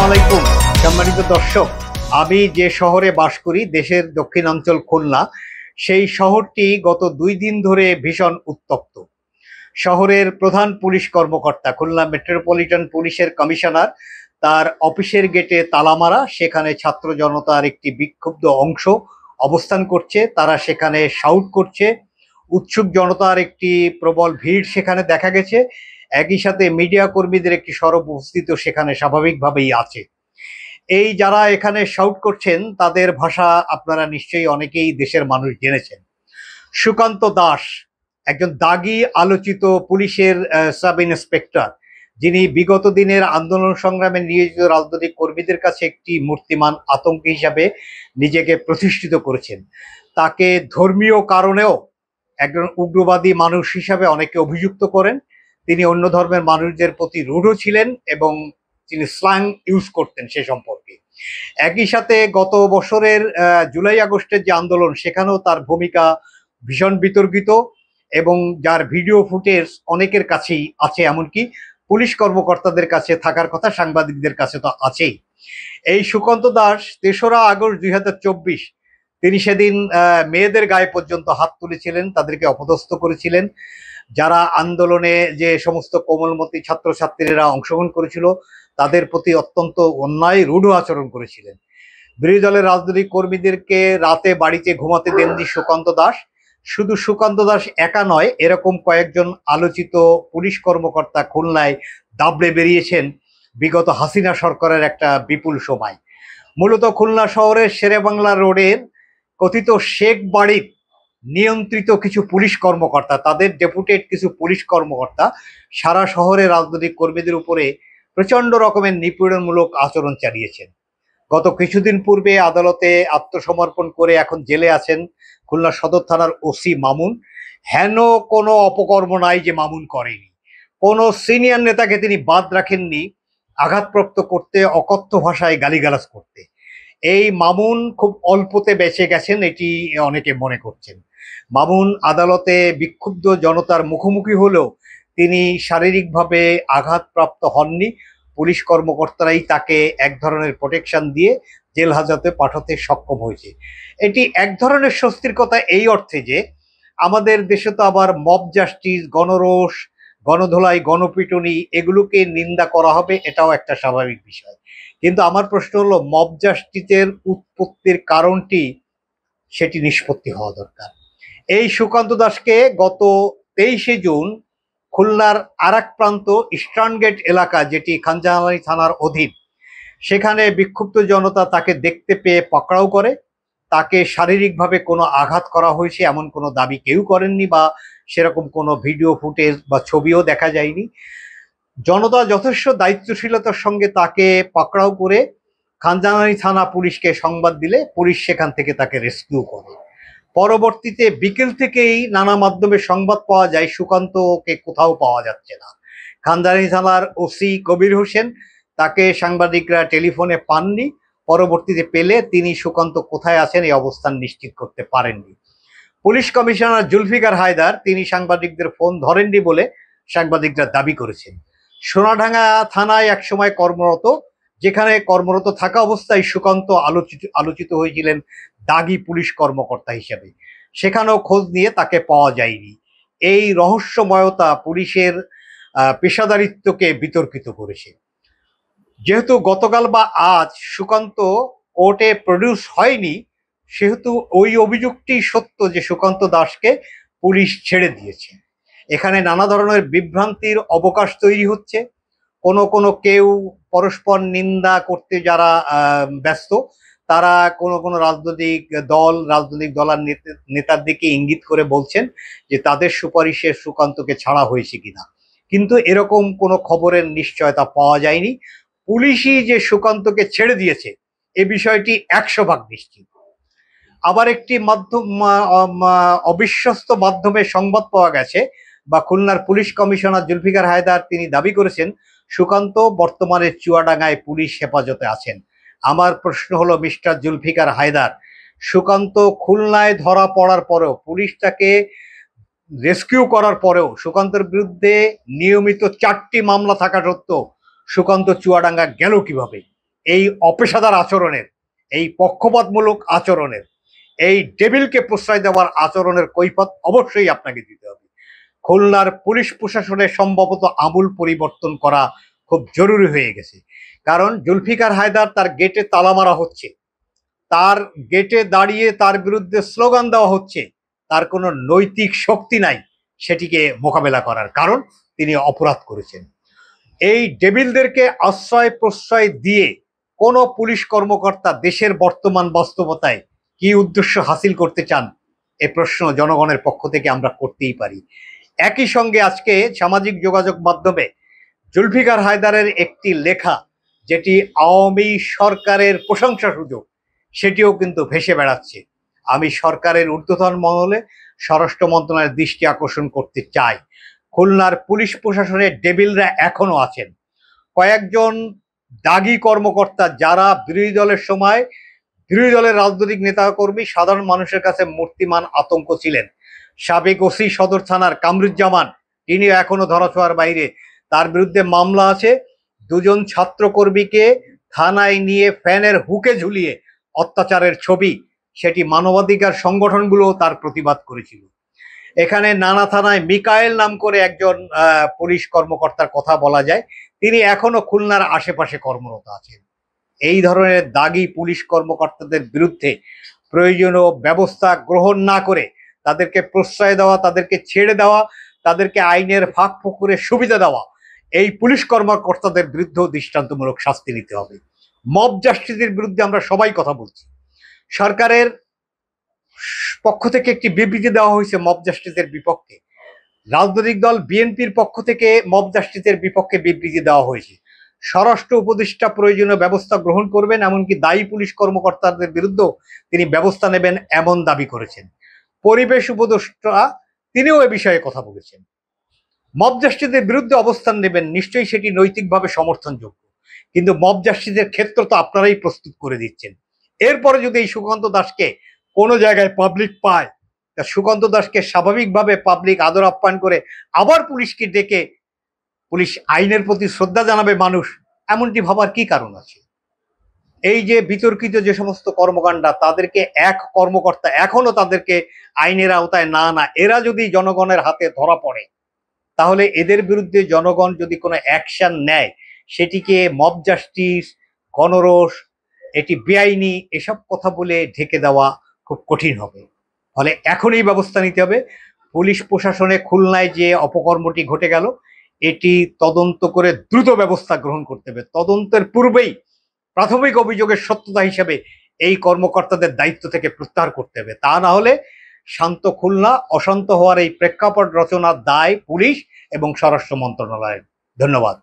আলাইকুম সম্মানিত দর্শক, আমি যে শহরে বাস করি দেশের দক্ষিণাঞ্চল খুলনা, সেই শহরটি গত 2 দিন ধরে ভীষণ উত্তপ্ত। শহরের প্রধান পুলিশ কর্মকর্তা খুলনা মেট্রোপলিটন পুলিশের কমিশনার তার অফিসের গেটে তালা মারা, সেখানে ছাত্র জনতার একটি বিক্ষুব্ধ অংশ অবস্থান করছে, তারা সেখানে শাউট করছে, উৎসুক জনতার একটি প্রবল ভিড় সেখানে দেখা গেছে। একই সাথে মিডিয়া কর্মীদের একটি সরব উপস্থিত সেখানে স্বাভাবিকভাবেই আছে। এই যারা এখানে শাউট করছেন তাদের ভাষা আপনারা নিশ্চয়ই অনেকেই দেশের মানুষ জেনেছেন। সুকান্ত দাস একজন দাগী আলোচিত পুলিশের সাব ইন্সপেক্টর, যিনি বিগত দিনের আন্দোলন সংগ্রামে নিয়োজিত রাজনৈতিক কর্মীদের কাছে একটি মূর্তিমান আতঙ্ক হিসাবে নিজেকে প্রতিষ্ঠিত করেছেন। তাকে ধর্মীয় কারণেও একজন উগ্রবাদী মানুষ হিসাবে অনেকে অভিযুক্ত করেন। তিনি অন্য ধর্মের মানুষদের প্রতি রূঢ় ছিলেন এবং তিনি স্ল্যাং ইউজ করতেন সে সম্পর্কে। একই সাথে গত বছরের জুলাই আগস্টের যে আন্দোলন, সেখানেও তার ভূমিকা ভীষণ বিতর্কিত এবং যার ভিডিও ফুটেজ অনেকের কাছেই আছে, এমনকি পুলিশ কর্মকর্তাদের কাছে থাকার কথা, সাংবাদিকদের কাছে তো আছেই। এই সুকান্ত দাস 3রা আগস্ট 2024 তিনি সেদিন মেয়েদের গায়ে পর্যন্ত হাত তুলেছিলেন, তাদেরকে অপদস্থ করেছিলেন। যারা আন্দোলনে যে সমস্ত কোমলমতি ছাত্রছাত্রীরা অংশগ্রহণ করেছিল তাদের প্রতি অত্যন্ত অন্যায় রূঢ় আচরণ করেছিলেন। বিরোধী দলের রাজনৈতিক কর্মীদেরকে রাতে বাড়িতে ঘুমাতে দেননি সুকান্ত দাস। শুধু সুকান্ত দাস একা নয়, এরকম কয়েকজন আলোচিত পুলিশ কর্মকর্তা খুলনায় দাবড়ে বেরিয়েছেন বিগত হাসিনা সরকারের একটা বিপুল সময়। মূলত খুলনা শহরের শেরেবাংলা রোডের কথিত শেখ বাড়ির নিয়ন্ত্রিত কিছু পুলিশ কর্মকর্তা, তাদের ডেপুটেড কিছু পুলিশ কর্মকর্তা সারা শহরে রাজনৈতিক কর্মীদের উপরে প্রচন্ড রকমের নিপীড়নমূলক আচরণ চালিয়েছেন। গত কিছুদিন পূর্বে আদালতে আত্মসমর্পণ করে এখন জেলে আছেন খুলনা সদর থানার ওসি মামুন। হেন কোনো অপকর্ম নাই যে মামুন করেনি। কোনো সিনিয়র নেতাকে তিনি বাদ রাখেননি আঘাতপ্রাপ্ত করতে, অকথ্য ভাষায় গালিগালাজ করতে। এই মামুন খুব অল্পতে বেঁচে গেছেন এটি অনেকে মনে করছেন। মামুন আদালতে বিক্ষুব্ধ জনতার মুখোমুখি হলেও তিনি শারীরিকভাবে আঘাতপ্রাপ্ত হননি। পুলিশ কর্মকর্তারাই তাকে এক ধরনের প্রোটেকশন দিয়ে জেল হাজতে পাঠাতে সক্ষম হয়েছে। এটি এক ধরনের স্বস্তির কথা এই অর্থে যে আমাদের দেশে তো আবার মব জাস্টিস, গণরোষ, গণধোলাই, গণপিটুনি এগুলোকে নিন্দা করা হবে, এটাও একটা স্বাভাবিক বিষয়। কিন্তু আমার প্রশ্ন হলো, মব জাস্টিসের উৎপত্তির কারণটি সেটি নিষ্পত্তি হওয়া দরকার। এই সুকান্ত দাসকে গত 23শে জুন খুলনার আরেক প্রান্ত ইস্টার্ন গেট এলাকা, যেটি খানজাহানি থানার অধীন, সেখানে বিক্ষুব্ধ জনতা তাকে দেখতে পেয়ে পাকড়াও করে। তাকে শারীরিকভাবে কোনো আঘাত করা হয়েছে এমন কোনো দাবি কেউ করেননি, বা সেরকম কোনো ভিডিও ফুটেজ বা ছবিও দেখা যায়নি। জনতা যথেষ্ট দায়িত্বশীলতার সঙ্গে তাকে পাকড়াও করে খানজাহানি থানা পুলিশকে সংবাদ দিলে পুলিশ সেখান থেকে তাকে রেস্কিউ করে। পরবর্তীতে বিকেল থেকেই নানা মাধ্যমে সংবাদ পাওয়া যায় সুকান্তকে কোথাও পাওয়া যাচ্ছে না। খানজাহানি থানার ওসি কবির হোসেন তাকে সাংবাদিকরা টেলিফোনে পাননি। পরবর্তীতে পেলে তিনি সুকান্ত কোথায় আছেন এই অবস্থান নিশ্চিত করতে পারেননি। পুলিশ কমিশনার জুলফিকার হায়দার তিনি সাংবাদিকদের ফোন ধরেননি বলে সাংবাদিকরা দাবি করেছেন। সোনাডাঙ্গা থানায় একসময় কর্মরত, যেখানে কর্মরত থাকা অবস্থায় সুকান্ত আলোচিত হয়েছিলেন দাগী পুলিশ কর্মকর্তা হিসেবে, সেখানেও খোঁজ নিয়ে তাকে পাওয়া যায়নি। এই রহস্যময়তা পুলিশের পেশাদারিত্বকে বিতর্কিত করেছে। যেহেতু গতকাল বা আজ সুকান্ত কোর্টে প্রডিউস হয়নি, সেহেতু ওই অভিযোগটি সত্য যে সুকান্ত দাসকে পুলিশ ছেড়ে দিয়েছে। এখানে নানা ধরনের বিভ্রান্তির অবকাশ তৈরি হচ্ছে। কোনো কেউ পরস্পর নিন্দা করতে যারা ব্যস্ত, তারা কোনো রাজনৈতিক দলের নেতার দিকে ইঙ্গিত করে বলছেন যে তাদের সুপারিশে সুকান্তকে ছাড়া হয়েছে কিনা, কিন্তু এরকম কোনো খবরের নিশ্চয়তা পাওয়া যায়নি। পুলিশই যে সুকান্তকে ছেড়ে দিয়েছে এ বিষয়টি 100% নিশ্চিত। আবার একটি অবিশ্বস্ত মাধ্যমে সংবাদ পাওয়া গেছে, বা খুলনার পুলিশ কমিশনার জুলফিকার হায়দার তিনি দাবি করেছেন সুকান্ত বর্তমানে চুয়াডাঙ্গায় পুলিশ হেফাজতে আছেন। আমার প্রশ্ন হলো, মিস্টার জুলফিকার হায়দার, সুকান্ত খুলনায় ধরা পড়ার পরেও, পুলিশ তাকে রেস্কিউ করার পরেও, সুকান্তের বিরুদ্ধে নিয়মিত 4টি মামলা থাকা সত্ত্বেও সুকান্ত চুয়াডাঙ্গা গেল কিভাবে? এই অপেশাদার আচরণের, এই পক্ষপাতমূলক আচরণের, এই ডেভিলকে প্রশ্রয় দেওয়ার আচরণের কৈফিয়ত অবশ্যই আপনাকে দিতে হবে। খুলনার পুলিশ প্রশাসনের সম্ভবত আমূল পরিবর্তন করা খুব জরুরি হয়ে গেছে। কারণ জুলফিকার হায়দার, তার গেটে তালা মারা হচ্ছে, তার গেটে দাঁড়িয়ে তার বিরুদ্ধে স্লোগান দেওয়া হচ্ছে, তার কোনো নৈতিক শক্তি নাই সেটিকে মোকাবেলা করার, কারণ তিনি অপরাধ করেছেন। এই ডেভিলদেরকে আশ্রয় প্রশ্রয় দিয়ে কোনো পুলিশ কর্মকর্তা দেশের বর্তমান বাস্তবতায় কি উদ্দেশ্য হাসিল করতে চান, এ প্রশ্ন জনগণের পক্ষ থেকে আমরা করতেই পারি। একই সঙ্গে আজকে সামাজিক যোগাযোগ মাধ্যমে জুলফিকার হায়দারের একটি লেখা, যেটি আওয়ামী সরকারের প্রশংসা সূচক, সেটিও কিন্তু ভেসে বেড়াচ্ছে। আমি সরকারের ঊর্ধ্বতন মহলে স্বরাষ্ট্র মন্ত্রণালয়ের দৃষ্টি আকর্ষণ করতে চাই, খুলনার পুলিশ প্রশাসনের ডেভিলরা এখনো আছেন। কয়েকজন দাগী কর্মকর্তা যারা বিরোধী দলের সময় বিরোধী দলের রাজনৈতিক নেতাকর্মী, সাধারণ মানুষের কাছে মূর্তিমান আতঙ্ক ছিলেন। সাবেক ওসি সদর থানার কামরুজ্জামান, তিনিও এখনো ধরাছোঁয়ার বাইরে, তার বিরুদ্ধে মামলা আছে। দুজন ছাত্রকর্মীকে থানায় নিয়ে ফ্যানের হুকে ঝুলিয়ে অত্যাচারের ছবি, সেটি মানবাধিকার সংগঠনগুলো তার প্রতিবাদ করেছিল। এখানে নানা থানায় মিকায়েল নাম করে একজন পুলিশ কর্মকর্তার কথা বলা যায়, তিনি এখনো খুলনার আশেপাশে কর্মরত আছেন। এই ধরনের দাগী পুলিশ কর্মকর্তাদের বিরুদ্ধে প্রয়োজনীয় ব্যবস্থা গ্রহণ না করে তাদেরকে প্রশ্রয় দেওয়া, তাদেরকে ছেড়ে দেওয়া, তাদেরকে আইনের ফাঁক ফোকরে সুবিধা দেওয়া, এই পুলিশ কর্মকর্তাদের বিরুদ্ধেও দৃষ্টান্তমূলক শাস্তি নিতে হবে। মব জাস্টিসের বিরুদ্ধে আমরা সবাই কথা বলছি। সরকারের পক্ষ থেকে একটি বিবৃতি দেওয়া হয়েছে মব জাস্টিসের বিপক্ষে, রাজনৈতিক দল বিএনপির পক্ষ থেকে মব জাস্টিসের বিপক্ষে বিবৃতি দেওয়া হয়েছে। স্বরাষ্ট্র উপদেষ্টা প্রয়োজনীয় ব্যবস্থা গ্রহণ করবেন, এমনকি দায়ী পুলিশ কর্মকর্তাদের বিরুদ্ধেও তিনি ব্যবস্থা নেবেন এমন দাবি করেছেন। পরিবেশ উপদেষ্টা তিনিও এ বিষয়ে কথা বলেছেন। মব জাস্টিসের বিরুদ্ধে অবস্থান নেবেন, নিশ্চয়ই সেটি নৈতিকভাবে সমর্থনযোগ্য, কিন্তু মব জাস্টিসের ক্ষেত্র তো আপনারাই প্রস্তুত করে দিচ্ছেন। এরপরে যদি এই সুকান্ত দাসকে কোনো জায়গায় পাবলিক পায়, তা সুকান্ত দাসকে স্বাভাবিকভাবে পাবলিক আদর আপ্যায়ন করে আবার পুলিশকে ডেকে পুলিশ আইনের প্রতি শ্রদ্ধা জানাবে মানুষ, এমনটি ভাবার কি কারণ আছে? এই যে বিতর্কিত যে সমস্ত কর্মকাণ্ড, তাদেরকে এক কর্মকর্তা এখনো তাদেরকে আইনের আওতায় না এরা যদি জনগণের হাতে ধরা পড়ে, তাহলে এদের বিরুদ্ধে জনগণ যদি কোনো অ্যাকশন নেয়, সেটিকে মব জাস্টিস, গণরোষ, এটি বেআইনি, এসব কথা বলে ঢেকে দেওয়া খুব কঠিন হবে। ফলে এখনই ব্যবস্থা নিতে হবে। পুলিশ প্রশাসনে খুলনায় যে অপকর্মটি ঘটে গেল, এটি তদন্ত করে দ্রুত ব্যবস্থা গ্রহণ করতে হবে। তদন্তের পূর্বেই প্রাথমিক অভিযোগের সত্যতা হিসেবে এই কর্মকর্তাদের দায়িত্ব থেকে প্রত্যাহার করতে হবে। তা না হলে শান্ত খুলনা অশান্ত হওয়ার এই প্রেক্ষাপট রচনার দায় পুলিশ এবং স্বরাষ্ট্র মন্ত্রণালয়ের। ধন্যবাদ।